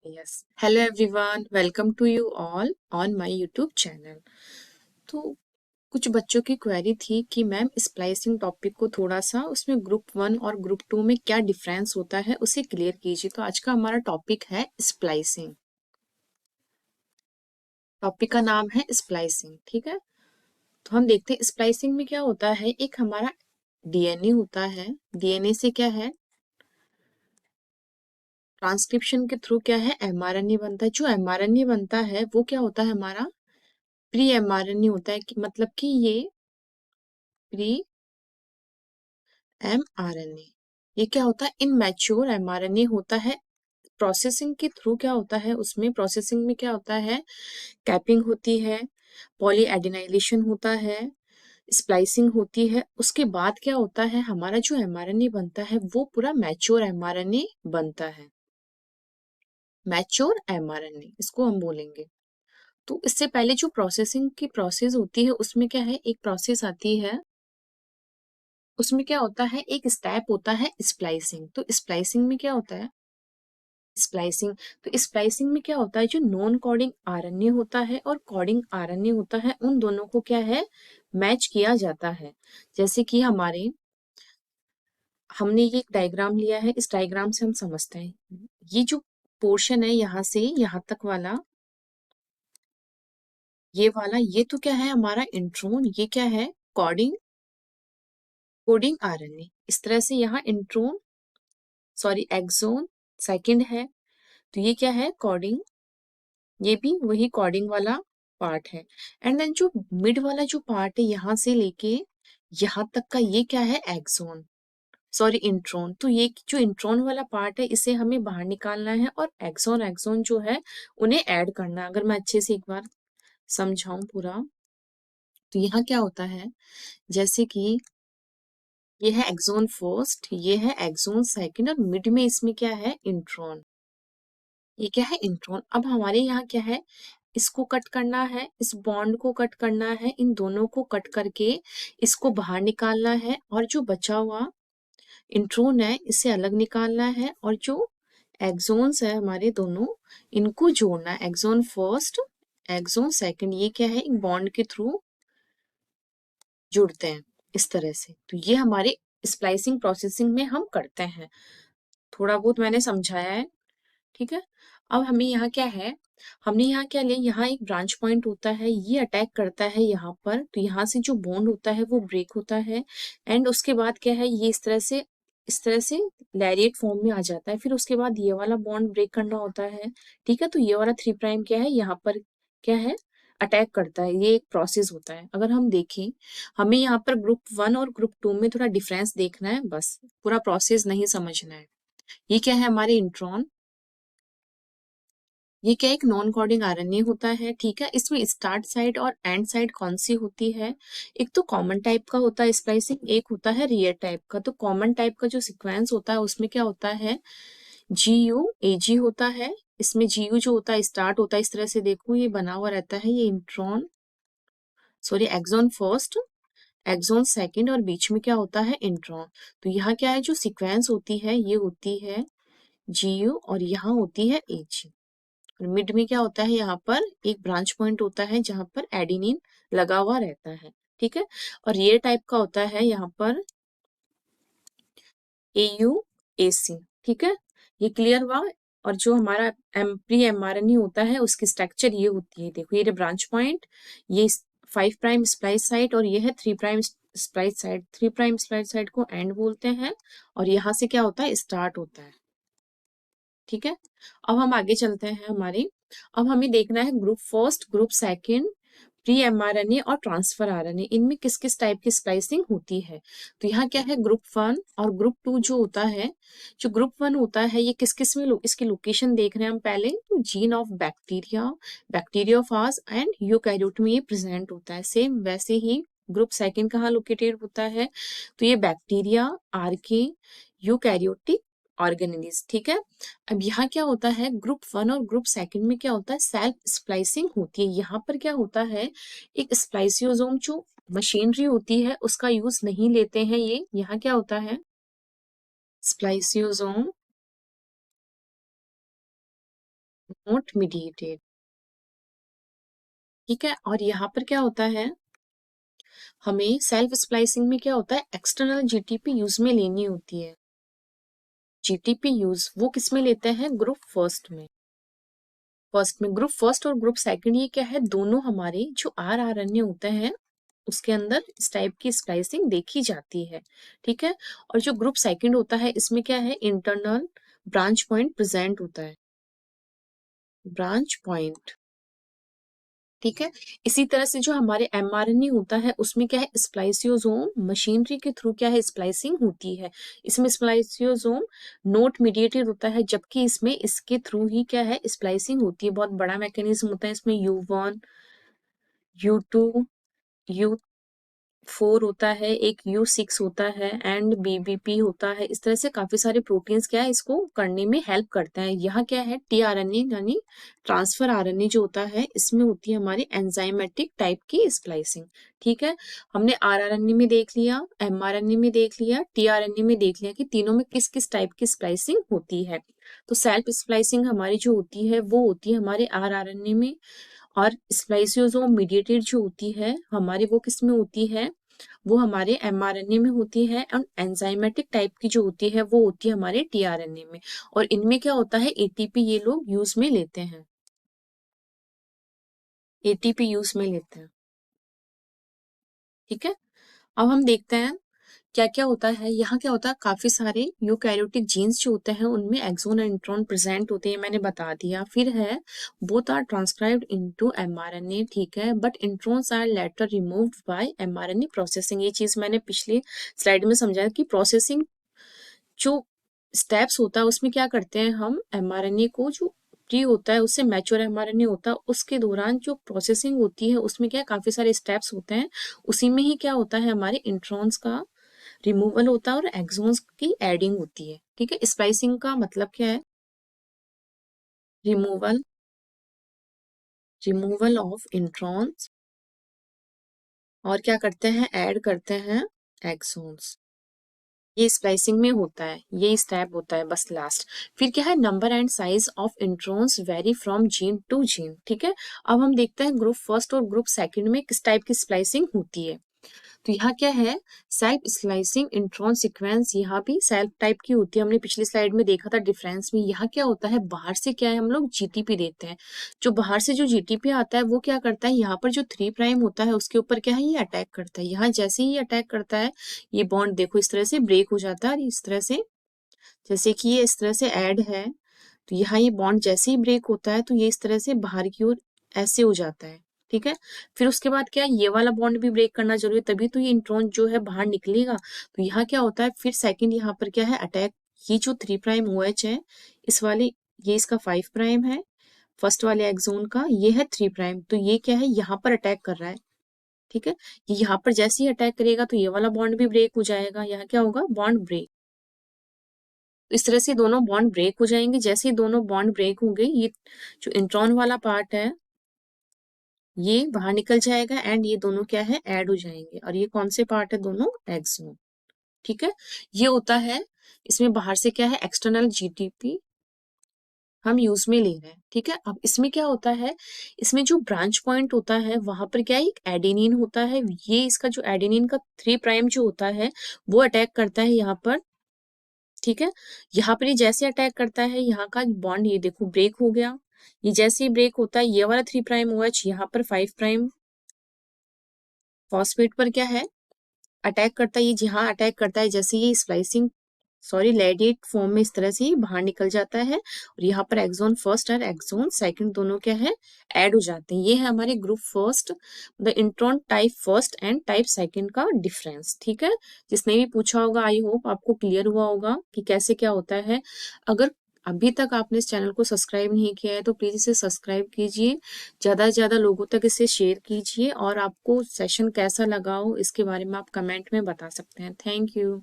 Yes, hello everyone, welcome to you all on my YouTube channel. तो कुछ बच्चों की क्वेरी थी कि मैम स्प्लाइसिंग टॉपिक को थोड़ा सा उसमें ग्रुप 1 और ग्रुप 2 में क्या डिफरेंस होता है उसे क्लियर कीजिए। तो आज का हमारा टॉपिक है स्प्लाइसिंग। टॉपिक का नाम है स्प्लाइसिंग, ठीक है। तो हम देखते हैं स्प्लाइसिंग में क्या होता है। एक हमारा डीएनए होता है। डीएनए से क्या है, ट्रांसक्रिप्शन के थ्रू क्या है, एमआरएनए बनता है। जो एमआरएनए बनता है वो क्या होता है, हमारा प्री एमआरएनए होता है मतलब कि ये प्री एमआरएनए। ये क्या होता है, इन मैच्योर एमआरएनए होता है। प्रोसेसिंग के थ्रू क्या होता है, उसमें प्रोसेसिंग में क्या होता है, कैपिंग होती है, पॉली एडिनाइलेशन होता है, स्प्लाइसिंग होती है। उसके बाद क्या होता है, हमारा जो एमआरएनए बनता है वो पूरा मैच्योर एमआरएनए बनता है। मैच्योर एमआरएनए इसको हम बोलेंगे। तो इससे पहले जो प्रोसेसिंग की प्रोसेस होती है उसमें क्या है, एक प्रोसेस आती है। उसमें क्या होता है, एक स्टेप होता है स्प्लाइसिंग। तो स्प्लाइसिंग में क्या होता है, स्प्लाइसिंग तो स्प्लाइसिंग में क्या होता है, जो नॉन कोडिंग आरएनए होता है और कोडिंग आरएनए होता है, उन दोनों को क्या है, मैच किया जाता है। जैसे कि हमने ये एक डायग्राम लिया है, इस डायग्राम से हम समझते हैं। ये जो पोर्शन है यहाँ से यहाँ तक वाला, ये वाला, ये तो क्या है हमारा इंट्रोन, ये क्या है कोडिंग कोडिंग आरएनए। इस तरह से यहाँ इंट्रोन, सॉरी एक्सोन सेकंड है। तो ये क्या है कोडिंग, ये भी वही कोडिंग वाला पार्ट है। एंड देन जो मिड वाला जो पार्ट है यहाँ से लेके यहाँ तक का, ये क्या है एक्सोन, सॉरी इंट्रोन। तो ये जो इंट्रोन वाला पार्ट है इसे हमें बाहर निकालना है, और एक्सोन एक्सोन जो है उन्हें ऐड करना है। अगर मैं अच्छे से एक बार समझाऊं पूरा, तो यहाँ क्या होता है, जैसे कि ये है एक्सोन फर्स्ट, ये है एक्सोन सेकंड, और मिड में इसमें क्या है इंट्रोन। ये क्या है इंट्रोन। अब हमारे यहाँ क्या है, इसको कट करना है, इस बॉन्ड को कट करना है, इन दोनों को कट करके इसको बाहर निकालना है, और जो बचा हुआ इंट्रोन है इसे अलग निकालना है, और जो एक्सोन्स है हमारे दोनों, इनको जोड़ना है। एक्सोन फर्स्ट एक्सोन सेकंड, ये क्या है, एक बॉन्ड के थ्रू जुड़ते हैं इस तरह से। तो ये हमारे स्प्लाइसिंग प्रोसेसिंग में हम करते हैं। थोड़ा बहुत मैंने समझाया है, ठीक है। अब हमें यहाँ क्या है, हमने यहाँ क्या लिया, यहाँ एक ब्रांच पॉइंट होता है, ये अटैक करता है यहाँ पर। तो यहाँ से जो बॉन्ड होता है वो ब्रेक होता है, एंड उसके बाद क्या है, ये इस तरह से लैरिएट फॉर्म में आ जाता है। फिर उसके बाद ये वाला बॉन्ड ब्रेक करना होता है, ठीक है। तो ये वाला 3' क्या है, यहाँ पर क्या है, अटैक करता है। ये एक प्रोसेस होता है। अगर हम देखें, हमें यहाँ पर ग्रुप 1 और ग्रुप 2 में थोड़ा डिफरेंस देखना है, बस पूरा प्रोसेस नहीं समझना है। ये क्या है, हमारे इंट्रॉन, ये क्या एक नॉन कोडिंग आरएनए होता है, ठीक है। इसमें स्टार्ट साइट और एंड साइट कौन सी होती है, एक तो कॉमन टाइप का होता है स्प्लाइसिंग, एक होता है रियर टाइप का। तो कॉमन टाइप का जो सीक्वेंस होता है उसमें क्या होता है, GU AG होता है। इसमें GU जो होता है स्टार्ट होता है, इस तरह से देखो ये बना हुआ रहता है, ये intron, sorry exon first exon second, और बीच में क्या होता है इंट्रॉन। तो यहाँ क्या है, जो सीक्वेंस होती है ये होती है GU, और यहाँ होती है AG। और मिड में क्या होता है, यहाँ पर एक ब्रांच पॉइंट होता है जहां पर एडिनिन लगा हुआ रहता है, ठीक है। और ये टाइप का होता है यहाँ पर AUAC, ठीक है। ये क्लियर हुआ। और जो हमारा प्री एमआरएनए होता है उसकी स्ट्रक्चर ये होती है, देखो ये ब्रांच पॉइंट, ये 5' स्प्लाइस साइट, और ये है 3' स्प्लाइस साइट। 3' स्प्लाइस साइट को एंड बोलते हैं, और यहाँ से क्या होता है, स्टार्ट होता है, ठीक है। अब हम आगे चलते हैं हमारी। अब हमें देखना है group first group second, pre mRNA और ट्रांसफर आरएनए, इनमें किस किस टाइप की स्प्लाइसिंग होती है। तो यहाँ क्या है, ग्रुप 1 और ग्रुप 2 जो होता है, जो ग्रुप 1 होता है ये किस किस में इसकी लोकेशन देख रहे हैं हम पहले। तो gene of bacteria, bacteriophage and eukaryote में ये प्रेजेंट होता है। सेम वैसे ही ग्रुप सेकंड कहाँ लोकेटेड होता है, तो ये बैक्टीरिया, आर्के, यूकैरियोटिक ऑर्गेनेलिज, ठीक है। अब यहाँ क्या होता है, ग्रुप 1 और ग्रुप सेकंड में क्या होता है, सेल्फ स्प्लाइसिंग होती है। यहाँ पर क्या होता है, एक स्प्लाइसियोसोम जो मशीनरी होती है उसका यूज नहीं लेते हैं ये। यहाँ क्या होता है, स्प्लाइसियोसोम नॉट मीडिएटेड। ठीक है, और यहाँ पर क्या होता है, हमें सेल्फ स्प्लाइसिंग में क्या होता है, एक्सटर्नल जीटीपी यूज में लेनी होती है। जीटीपी यूज वो किस में लेते हैं, ग्रुप फर्स्ट में। फर्स्ट में, ग्रुप फर्स्ट और ग्रुप सेकंड ये क्या है, दोनों हमारे जो आरएनए होते हैं उसके अंदर इस टाइप की स्प्लाइसिंग देखी जाती है। ठीक है, और जो ग्रुप सेकंड होता है इसमें क्या है, इंटरनल ब्रांच पॉइंट प्रेजेंट होता है, ब्रांच पॉइंट। ठीक है, इसी तरह से जो हमारे एमआरएनए होता है उसमें क्या है, स्प्लाइसियोसोम मशीनरी के थ्रू क्या है, स्प्लाइसिंग होती है। इसमें स्प्लाइसियोसोम नोट मीडिएटेड होता है, जबकि इसमें इसके थ्रू ही क्या है, स्प्लाइसिंग होती है। बहुत बड़ा मैकेनिज्म होता है इसमें, U1 U2 U4 होता है, एक U6 होता है एंड BBP होता है। इस तरह से काफी सारे प्रोटीन्स क्या है इसको करने में हेल्प करते हैं। यहाँ क्या है, टीआरएनए यानी ट्रांसफर आरएनए जो होता है इसमें होती है हमारी एंजाइमेटिक टाइप की स्प्लाइसिंग। ठीक है, हमने आरआरएनए में देख लिया, एमआरएनए में देख लिया, टीआरएनए में देख लिया कि तीनों में किस किस टाइप की स्प्लाइसिंग होती है। तो सेल्फ स्प्लाइसिंग हमारी जो होती है वो होती है हमारे आरआरएनए में, और स्प्लाइसियोसोम मीडिएटेड जो होती है हमारे वो किस में होती है, वो हमारे एमआरएनए में होती है, और एंजाइमेटिक टाइप की जो होती है वो होती है हमारे टीआरएनए में। और इनमें क्या होता है, एटीपी ये लोग यूज में लेते हैं, एटीपी यूज में लेते हैं। ठीक है, अब हम देखते हैं क्या क्या होता है। यहाँ क्या होता है, काफी सारे यूकैरियोटिक जीन्स जो होते हैं उनमें एक्सोन एंड इंट्रॉन प्रेजेंट होते हैं, मैंने बता दिया। फिर है both are transcribed into mRNA. ठीक है, but introns are later removed by mRNA processing. ये चीज मैंने पिछली स्लाइड में समझाया कि प्रोसेसिंग जो स्टेप्स होता है उसमें क्या करते हैं हम, एमआरएनए को जो प्री होता है उससे मैच्योर एमआरएनए होता है उसके दौरान जो प्रोसेसिंग होती है उसमें क्या काफी सारे स्टेप्स होते हैं, उसी में ही क्या होता है, हमारे इंट्रॉन्स का रिमूवल होता है और एक्सोन्स की एडिंग होती है। ठीक है, स्प्लाइसिंग का मतलब क्या है, रिमूवल, रिमूवल ऑफ इंट्रॉन्स, और क्या करते हैं, ऐड करते हैं एक्सोन्स। ये स्प्लाइसिंग में होता है, ये स्टेप होता है बस लास्ट। फिर क्या है, number and size of introns vary from gene to gene. ठीक है, अब हम देखते हैं ग्रुप फर्स्ट और ग्रुप सेकंड में किस टाइप की स्प्लाइसिंग होती है। तो यहाँ क्या है, सेल्फ स्लाइसिंग इंट्रॉन सीक्वेंस, यहाँ भी सेल्फ टाइप की होती है। हमने पिछली स्लाइड में देखा था डिफरेंस में। यहाँ क्या होता है, बाहर से क्या है, हम लोग जीटीपी देते हैं। जो बाहर से जो जीटीपी आता है वो क्या करता है, यहाँ पर जो 3 प्राइम होता है उसके ऊपर क्या है, ये अटैक करता है। यहाँ जैसे ही अटैक करता है ये बॉन्ड देखो इस तरह से ब्रेक हो जाता है, और इस तरह से जैसे कि ये इस तरह से ऐड है, तो यहाँ ये बॉन्ड जैसे ही ब्रेक होता है तो ये इस तरह से बाहर की ओर ऐसे हो जाता है। ठीक है, फिर उसके बाद क्या है, ये वाला बॉन्ड भी ब्रेक करना जरूरी है, तभी तो ये इंट्रॉन जो है बाहर निकलेगा। तो यहाँ क्या होता है, फिर सेकंड यहाँ पर क्या है, अटैक। ये जो 3 प्राइम OH है, इस वाले ये इसका 5 प्राइम है, फर्स्ट वाले एक्सोन का ये है 3 प्राइम, तो ये क्या है, यहाँ पर अटैक कर रहा है। ठीक है, ये यहाँ पर जैसे ही अटैक करेगा तो ये वाला बॉन्ड भी ब्रेक हो जाएगा, यहाँ क्या होगा, बॉन्ड ब्रेक। इस तरह से दोनों बॉन्ड ब्रेक हो जाएंगे। जैसे ही दोनों बॉन्ड ब्रेक होंगे, ये जो इंट्रॉन वाला पार्ट है ये बाहर निकल जाएगा, एंड ये दोनों क्या है, ऐड हो जाएंगे। और ये कौन से पार्ट है, दोनों एक्सोन। ठीक है, ये होता है, इसमें बाहर से क्या है, एक्सटर्नल जीटीपी हम यूज में ले रहे हैं। ठीक है, अब इसमें क्या होता है, इसमें जो ब्रांच पॉइंट होता है वहां पर क्या है, एक एडेनिन होता है। ये इसका जो एडेनिन का 3 प्राइम जो होता है वो अटैक करता है यहाँ पर। ठीक है, यहाँ पर ये जैसे अटैक करता है, यहाँ का बॉन्ड ये देखो ब्रेक हो गया। ये जैसे ही ब्रेक होता है, ये वाला 3 प्राइम OH यहाँ पर 5 प्राइम फॉस्फेट पर क्या है, अटैक करता है। ये जहाँ अटैक करता है, जैसे ये स्प्लाइसिंग सॉरी लेडिएट फॉर्म में इस तरह से ही बाहर निकल जाता है, और यहाँ पर एक्सोन फर्स्ट और एक्सोन सेकंड दोनों क्या है, ऐड हो जाते हैं। ये है हमारे group first, the intron type first and type second का डिफरेंस। ठीक है, जिसने भी पूछा होगा आई होप आपको क्लियर हुआ होगा कि कैसे क्या होता है। अगर अभी तक आपने इस चैनल को सब्सक्राइब नहीं किया है तो प्लीज इसे सब्सक्राइब कीजिए, ज्यादा से ज्यादा लोगों तक इसे शेयर कीजिए, और आपको सेशन कैसा लगा हो इसके बारे में आप कमेंट में बता सकते हैं। Thank you.